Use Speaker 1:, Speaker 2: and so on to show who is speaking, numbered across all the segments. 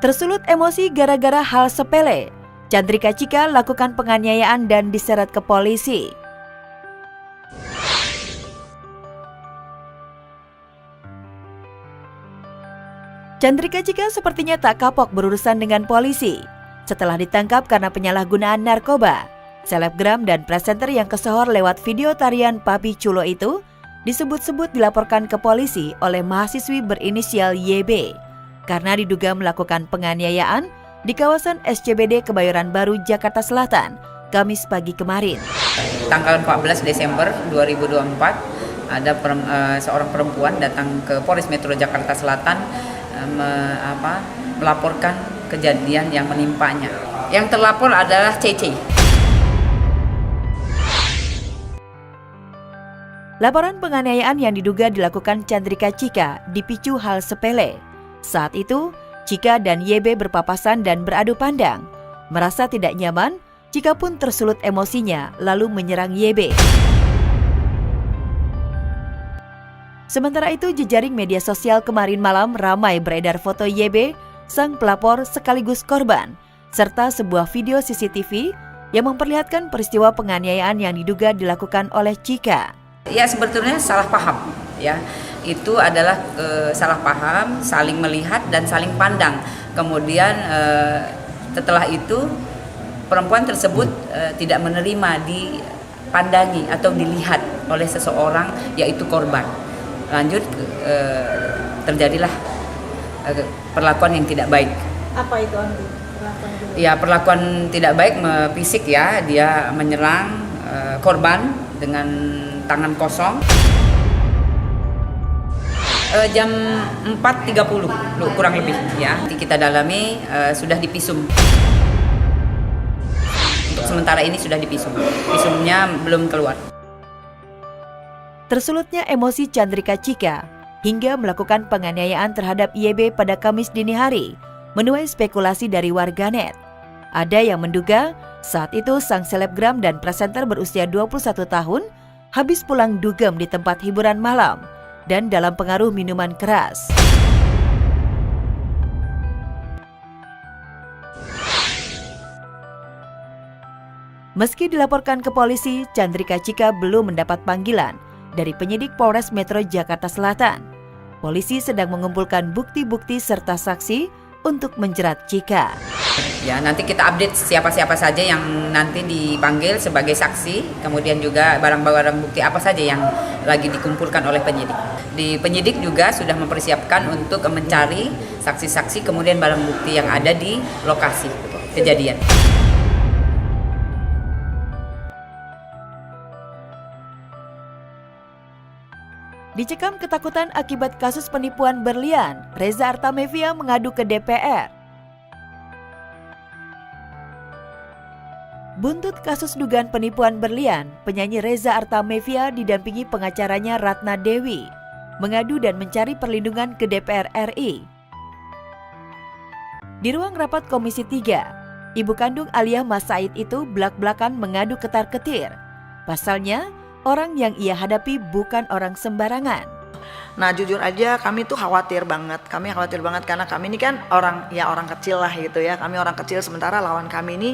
Speaker 1: Tersulut emosi gara-gara hal sepele, Chandrika Chika lakukan penganiayaan dan diseret ke polisi. Chandrika Chika sepertinya tak kapok berurusan dengan polisi. Setelah ditangkap karena penyalahgunaan narkoba, selebgram dan presenter yang kesohor lewat video tarian Papi Chulo itu disebut-sebut dilaporkan ke polisi oleh mahasiswi berinisial YB karena diduga melakukan penganiayaan di kawasan SCBD Kebayoran Baru, Jakarta Selatan, Kamis pagi kemarin.
Speaker 2: Tanggal 14 Desember 2024, ada seorang perempuan datang ke Polres Metro Jakarta Selatan melaporkan kejadian yang menimpanya. Yang terlapor adalah CC.
Speaker 1: Laporan penganiayaan yang diduga dilakukan Chandrika Chika dipicu hal sepele. Saat itu, Chika dan YB berpapasan dan beradu pandang. Merasa tidak nyaman, Chika pun tersulut emosinya lalu menyerang YB. Sementara itu, jejaring media sosial kemarin malam ramai beredar foto YB, sang pelapor sekaligus korban, serta sebuah video CCTV yang memperlihatkan peristiwa penganiayaan yang diduga dilakukan oleh Chika.
Speaker 2: Ya, sebetulnya salah paham, ya. Itu adalah salah paham, saling melihat dan saling pandang. Kemudian setelah itu perempuan tersebut tidak menerima dipandangi atau dilihat oleh seseorang, yaitu korban. Lanjut terjadilah perlakuan yang tidak baik.
Speaker 3: Apa itu Andi?
Speaker 2: Ya, perlakuan tidak baik fisik, ya. Dia menyerang korban dengan tangan kosong. Jam 4.30 kurang lebih, ya. Kita dalami, sudah dipisum. Untuk sementara ini sudah dipisum. Pisumnya belum keluar.
Speaker 1: Tersulutnya emosi Chandrika Chika hingga melakukan penganiayaan terhadap YB pada Kamis dini hari menuai spekulasi dari warganet. Ada yang menduga saat itu sang selebgram dan presenter berusia 21 tahun habis pulang dugem di tempat hiburan malam dan dalam pengaruh minuman keras. Meski dilaporkan ke polisi, Chandrika Chika belum mendapat panggilan dari penyidik Polres Metro Jakarta Selatan. Polisi sedang mengumpulkan bukti-bukti serta saksi untuk menjerat Chika.
Speaker 2: Ya, nanti kita update siapa-siapa saja yang nanti dipanggil sebagai saksi, kemudian juga barang-barang bukti apa saja yang lagi dikumpulkan oleh penyidik. Di penyidik juga sudah mempersiapkan untuk mencari saksi-saksi, kemudian barang bukti yang ada di lokasi kejadian.
Speaker 1: Dicekam ketakutan akibat kasus penipuan berlian, Reza Artamevia mengadu ke DPR. Buntut kasus dugaan penipuan berlian, penyanyi Reza Artamevia didampingi pengacaranya Ratna Dewi mengadu dan mencari perlindungan ke DPR RI. Di ruang rapat Komisi 3, ibu kandung Alia Mas Said itu belak-belakan mengadu ketar-ketir. Pasalnya, orang yang ia hadapi bukan orang sembarangan.
Speaker 3: Nah, jujur aja kami tuh khawatir banget. Kami khawatir banget karena kami ini kan orang kecil lah gitu ya. Kami orang kecil, sementara lawan kami ini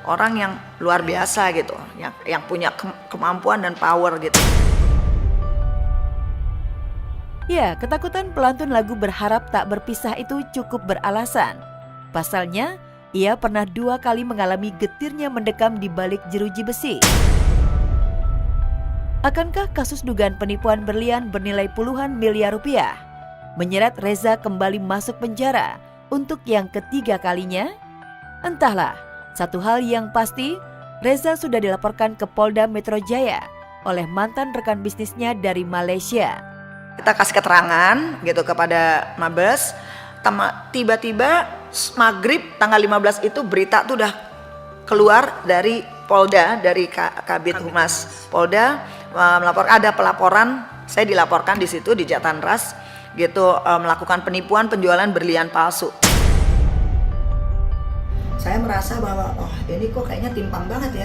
Speaker 3: orang yang luar biasa gitu, yang punya kemampuan dan power gitu.
Speaker 1: Ya, ketakutan pelantun lagu Berharap Tak Berpisah itu cukup beralasan. Pasalnya, ia pernah 2 kali mengalami getirnya mendekam di balik jeruji besi. Akankah kasus dugaan penipuan berlian bernilai puluhan miliar rupiah menyeret Reza kembali masuk penjara untuk yang ketiga kalinya? Entahlah, satu hal yang pasti, Reza sudah dilaporkan ke Polda Metro Jaya oleh mantan rekan bisnisnya dari Malaysia.
Speaker 3: Kita kasih keterangan gitu kepada Mabes, tiba-tiba maghrib tanggal 15 itu berita tuh udah keluar dari Polda, dari Kabid Humas Polda, ada pelaporan, saya dilaporkan di situ di Jatanras gitu, melakukan penipuan penjualan berlian palsu. Saya merasa bahwa ini kok kayaknya timpang banget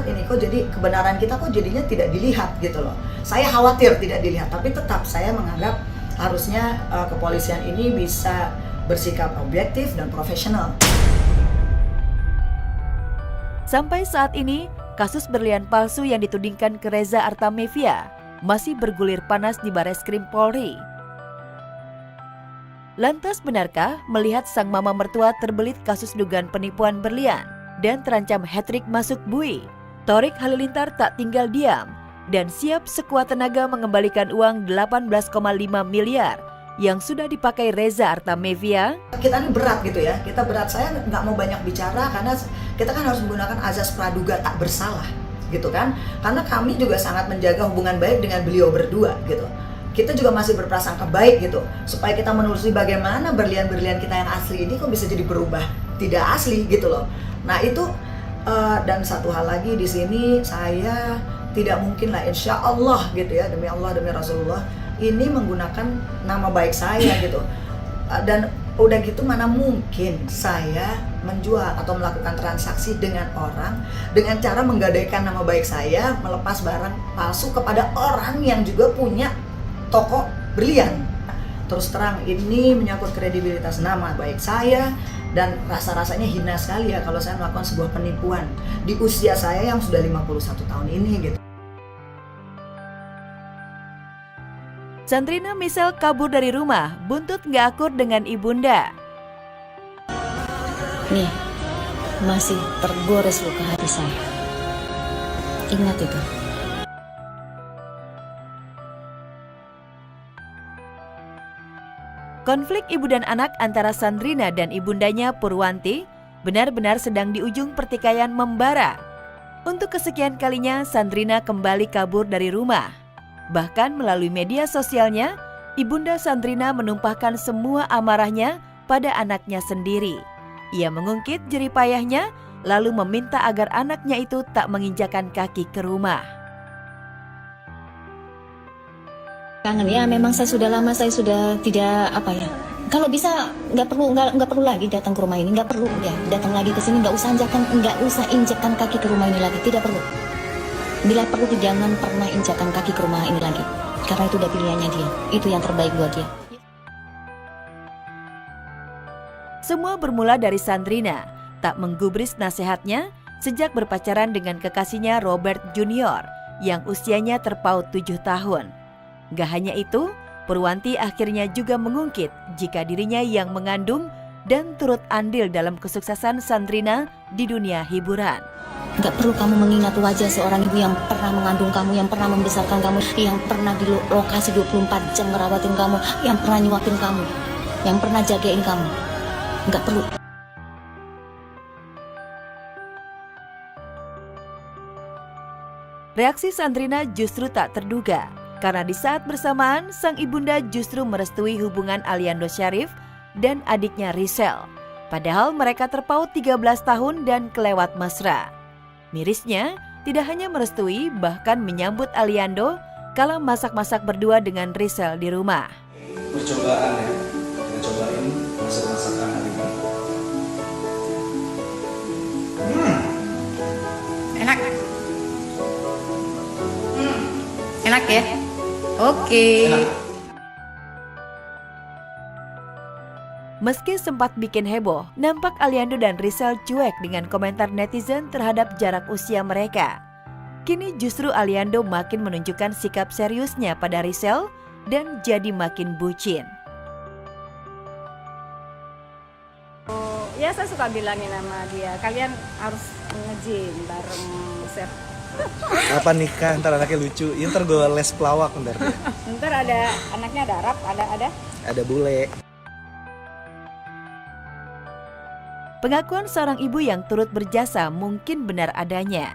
Speaker 3: ini kok, jadi kebenaran kita kok jadinya tidak dilihat gitu loh. Saya khawatir tidak dilihat, tapi tetap saya menganggap harusnya kepolisian ini bisa bersikap objektif dan profesional.
Speaker 1: Sampai saat ini, kasus berlian palsu yang ditudingkan ke Reza Artamevia masih bergulir panas di Bareskrim Polri. Lantas benarkah melihat sang mama mertua terbelit kasus dugaan penipuan berlian dan terancam hat-trick masuk bui? Thorik Halilintar tak tinggal diam dan siap sekuat tenaga mengembalikan uang 18,5 miliar yang sudah dipakai Reza Artamevia.
Speaker 3: Kita ini berat gitu ya, kita berat. Saya nggak mau banyak bicara karena kita kan harus menggunakan azas praduga tak bersalah gitu kan. Karena kami juga sangat menjaga hubungan baik dengan beliau berdua gitu. Kita juga masih berprasangka baik gitu, supaya kita menelusuri bagaimana berlian-berlian kita yang asli ini kok bisa jadi berubah tidak asli gitu loh. Nah itu dan satu hal lagi di sini, saya tidak mungkin lah, insya Allah gitu ya, demi Allah demi Rasulullah, ini menggunakan nama baik saya gitu. Dan udah gitu mana mungkin saya menjual atau melakukan transaksi dengan orang dengan cara menggadaikan nama baik saya, melepas barang palsu kepada orang yang juga punya toko berlian. Terus terang ini menyangkut kredibilitas nama baik saya dan rasa-rasanya hina sekali ya kalau saya melakukan sebuah penipuan di usia saya yang sudah 51 tahun ini gitu.
Speaker 1: Sandrina Michelle kabur dari rumah, buntut nggak akur dengan ibunda.
Speaker 4: Nih, masih tergores luka hati saya. Ingat itu.
Speaker 1: Konflik ibu dan anak antara Sandrina dan ibundanya Purwanti benar-benar sedang di ujung pertikaian membara. Untuk kesekian kalinya Sandrina kembali kabur dari rumah. Bahkan melalui media sosialnya, ibunda Sandrina menumpahkan semua amarahnya pada anaknya sendiri. Ia mengungkit jerih payahnya lalu meminta agar anaknya itu tak menginjakan kaki ke rumah.
Speaker 4: Kangen ya, memang saya sudah lama, saya sudah tidak kalau bisa nggak perlu lagi datang ke rumah ini, nggak perlu ya datang lagi ke sini, nggak usah injakan kaki ke rumah ini lagi, tidak perlu. Bila perlu jangan pernah injakan kaki ke rumah ini lagi, karena itu udah pilihannya dia, itu yang terbaik buat dia.
Speaker 1: Semua bermula dari Sandrina tak menggubris nasihatnya sejak berpacaran dengan kekasihnya Robert Junior yang usianya terpaut 7 tahun. Gak hanya itu, Purwanti akhirnya juga mengungkit jika dirinya yang mengandung dan turut andil dalam kesuksesan Sandrina di dunia hiburan.
Speaker 4: Gak perlu kamu mengingat wajah seorang ibu yang pernah mengandung kamu, yang pernah membesarkan kamu, yang pernah di lokasi 24 jam ngerawatin kamu, yang pernah nyuapin kamu, yang pernah jagain kamu. Gak perlu.
Speaker 1: Reaksi Sandrina justru tak terduga. Karena di saat bersamaan, sang ibunda justru merestui hubungan Aliando Syarif dan adiknya Rizal. Padahal mereka terpaut 13 tahun dan kelewat mesra. Mirisnya, tidak hanya merestui, bahkan menyambut Aliando kala masak-masak berdua dengan Rizal di rumah.
Speaker 5: Percobaan ya, kita cobain masak-masakan hari ini.
Speaker 2: Enak. Enak ya? Oke.
Speaker 1: Meski sempat bikin heboh, nampak Aliando dan Rizal cuek dengan komentar netizen terhadap jarak usia mereka. Kini justru Aliando makin menunjukkan sikap seriusnya pada Rizal dan jadi makin bucin.
Speaker 6: Ya saya suka bilangin sama dia, kalian harus nge-gym bareng Chef.
Speaker 5: Kapan nikah? Ntar anaknya lucu. Ya, ntar gue les pelawak ntar.
Speaker 6: Ntar ada anaknya, ada Arab, ada.
Speaker 5: Ada bule.
Speaker 1: Pengakuan seorang ibu yang turut berjasa mungkin benar adanya.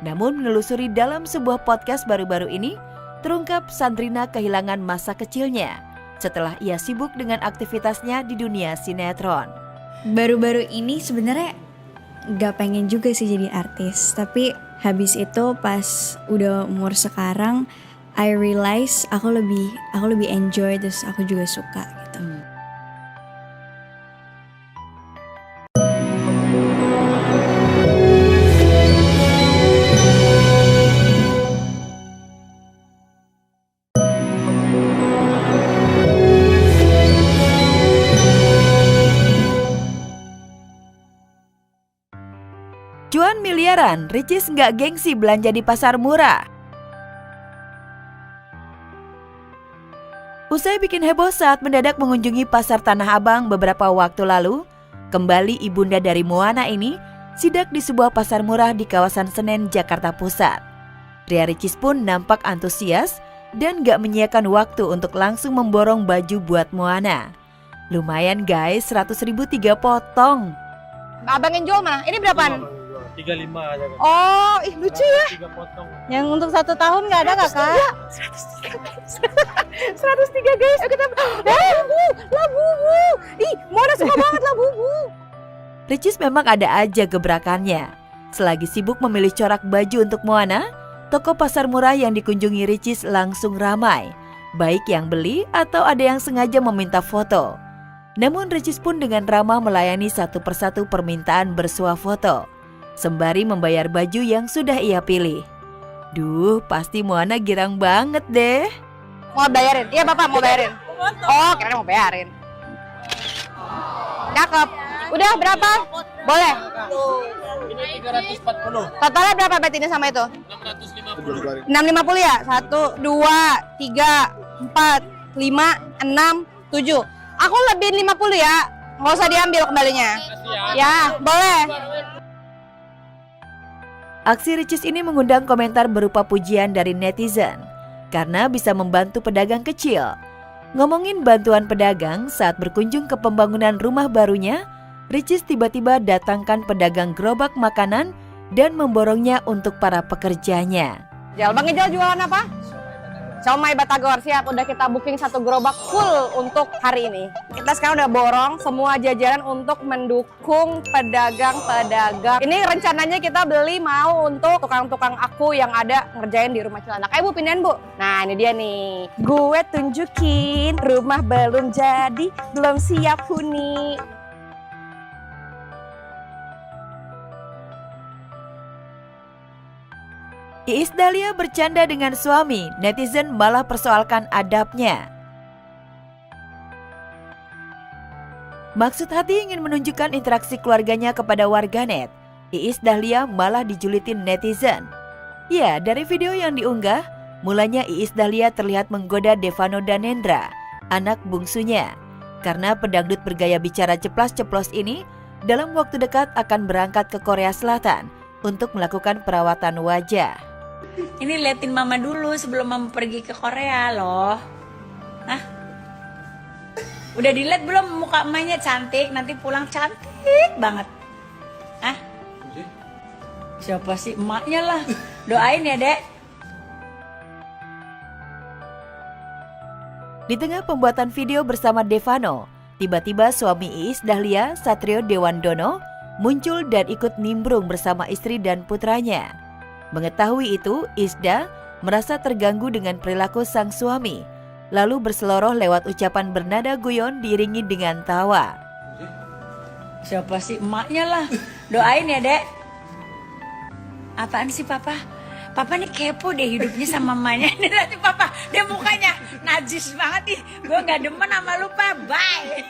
Speaker 1: Namun menelusuri dalam sebuah podcast baru-baru ini, terungkap Sandrina kehilangan masa kecilnya setelah ia sibuk dengan aktivitasnya di dunia sinetron.
Speaker 7: Baru-baru ini sebenarnya gak pengen juga sih jadi artis, tapi habis itu pas udah umur sekarang, I realize aku lebih enjoy, terus aku juga suka gitu.
Speaker 1: miliaran, Ricis nggak gengsi belanja di pasar murah. Usai bikin heboh saat mendadak mengunjungi pasar Tanah Abang beberapa waktu lalu, kembali ibunda dari Moana ini sidak di sebuah pasar murah di kawasan Senen, Jakarta Pusat. Ria Ricis pun nampak antusias dan gak menyiapkan waktu untuk langsung memborong baju buat Moana. Lumayan guys, 100.000 3 potong.
Speaker 6: Abang yang jual mana? Ini berapaan?
Speaker 8: 35 aja kan.
Speaker 6: Oh, ih lucu ya.
Speaker 8: 3 potong.
Speaker 6: Yang untuk 1 tahun nggak ada kakak? 103 guys. Ayo kita. Labubu. Ih, Mona suka banget labubu.
Speaker 1: Ricis memang ada aja gebrakannya. Selagi sibuk memilih corak baju untuk Moana, toko pasar murah yang dikunjungi Ricis langsung ramai. Baik yang beli atau ada yang sengaja meminta foto. Namun Ricis pun dengan ramah melayani satu persatu permintaan bersuah foto, sembari membayar baju yang sudah ia pilih. Duh, pasti Moana girang banget deh.
Speaker 6: Mau bayarin? Iya bapak mau bayarin. Oh, kira mau bayarin. Cakep. Udah berapa? Boleh.
Speaker 8: Ini 340.
Speaker 6: Totalnya berapa berarti ini sama itu?
Speaker 8: 650.
Speaker 6: 650 ya? 1, 2, 3, 4, 5, 6, 7. Aku lebihin 50 ya. Nggak usah diambil kembalinya. Ya, boleh.
Speaker 1: Aksi Ricis ini mengundang komentar berupa pujian dari netizen karena bisa membantu pedagang kecil. Ngomongin bantuan pedagang, saat berkunjung ke pembangunan rumah barunya, Ricis tiba-tiba datangkan pedagang gerobak makanan dan memborongnya untuk para pekerjanya.
Speaker 6: Jal, Bang Ijal jualan apa? Siomay Batagor, siap. Udah kita booking 1 gerobak full untuk hari ini. Kita sekarang udah borong semua jajanan untuk mendukung pedagang-pedagang. Ini rencananya kita beli mau untuk tukang-tukang aku yang ada ngerjain di rumah Cilandak. Ayo Bu, pindahin Bu. Nah ini dia nih. Gue tunjukin rumah belum jadi, belum siap huni.
Speaker 1: Iis Dahlia bercanda dengan suami, netizen malah persoalkan adabnya. Maksud hati ingin menunjukkan interaksi keluarganya kepada warganet, Iis Dahlia malah dijulitin netizen. Ya, dari video yang diunggah, mulanya Iis Dahlia terlihat menggoda Devano Danendra, anak bungsunya. Karena pedangdut bergaya bicara ceplas-ceplos ini, dalam waktu dekat akan berangkat ke Korea Selatan untuk melakukan perawatan wajah.
Speaker 9: Ini liatin mama dulu sebelum mama pergi ke Korea loh. Hah? Udah dilihat belum muka emaknya cantik, nanti pulang cantik banget. Hah? Siapa sih emaknya lah. Doain ya dek.
Speaker 1: Di tengah pembuatan video bersama Devano, tiba-tiba suami Iis Dahlia, Satrio Dewandono, muncul dan ikut nimbrung bersama istri dan putranya. Mengetahui itu, Isda merasa terganggu dengan perilaku sang suami, lalu berseloroh lewat ucapan bernada guyon diiringi dengan tawa.
Speaker 9: Siapa sih emaknya lah. Doain ya dek. Apaan sih papa? Papa nih kepo deh hidupnya sama mamanya. Ini nanti papa, dia mukanya najis banget nih. Gue gak demen sama lu pa, bye.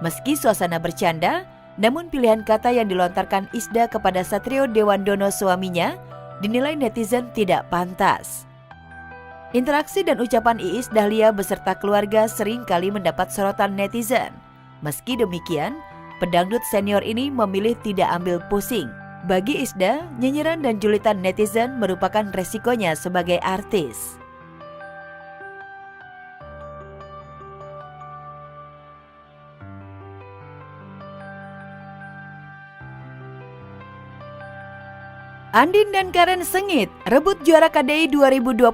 Speaker 1: Meski suasana bercanda, namun pilihan kata yang dilontarkan Isda kepada Satrio Dewandono suaminya dinilai netizen tidak pantas. Interaksi dan ucapan Iis Dahlia beserta keluarga sering kali mendapat sorotan netizen. Meski demikian, pedangdut senior ini memilih tidak ambil pusing. Bagi Isda, nyinyiran dan julitan netizen merupakan resikonya sebagai artis. Andin dan Karen sengit rebut juara KDI 2024.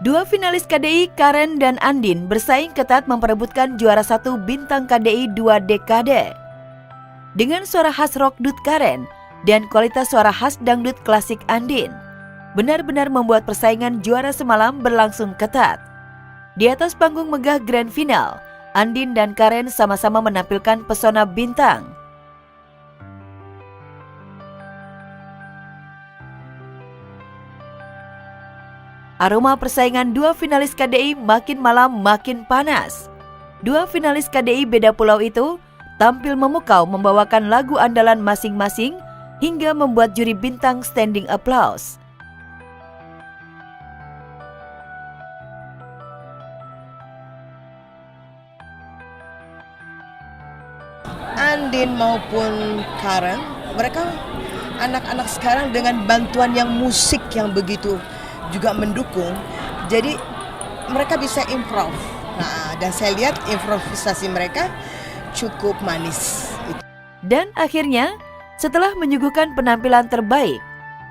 Speaker 1: Dua finalis KDI, Karen dan Andin, bersaing ketat memperebutkan juara 1 bintang KDI 2 dekade. Dengan suara khas rock dut Karen dan kualitas suara khas dangdut klasik Andin, benar-benar membuat persaingan juara semalam berlangsung ketat. Di atas panggung megah grand final, Andin dan Karen sama-sama menampilkan pesona bintang. Aroma persaingan dua finalis KDI makin malam makin panas. Dua finalis KDI beda pulau itu tampil memukau membawakan lagu andalan masing-masing hingga membuat juri bintang standing applause.
Speaker 10: Andin maupun Karen, mereka anak-anak sekarang dengan bantuan yang musik yang begitu juga mendukung, jadi mereka bisa improv. Nah, dan saya lihat improvisasi mereka cukup manis.
Speaker 1: Dan akhirnya, setelah menyuguhkan penampilan terbaik,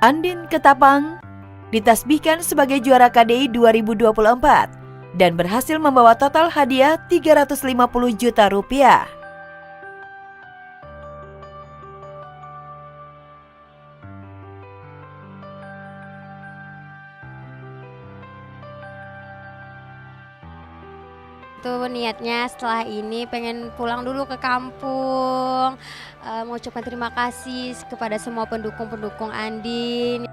Speaker 1: Andin Ketapang ditasbihkan sebagai juara KDI 2024 dan berhasil membawa total hadiah 350 juta rupiah.
Speaker 11: Tuh niatnya setelah ini pengen pulang dulu ke kampung, mengucapkan terima kasih kepada semua pendukung-pendukung Andin.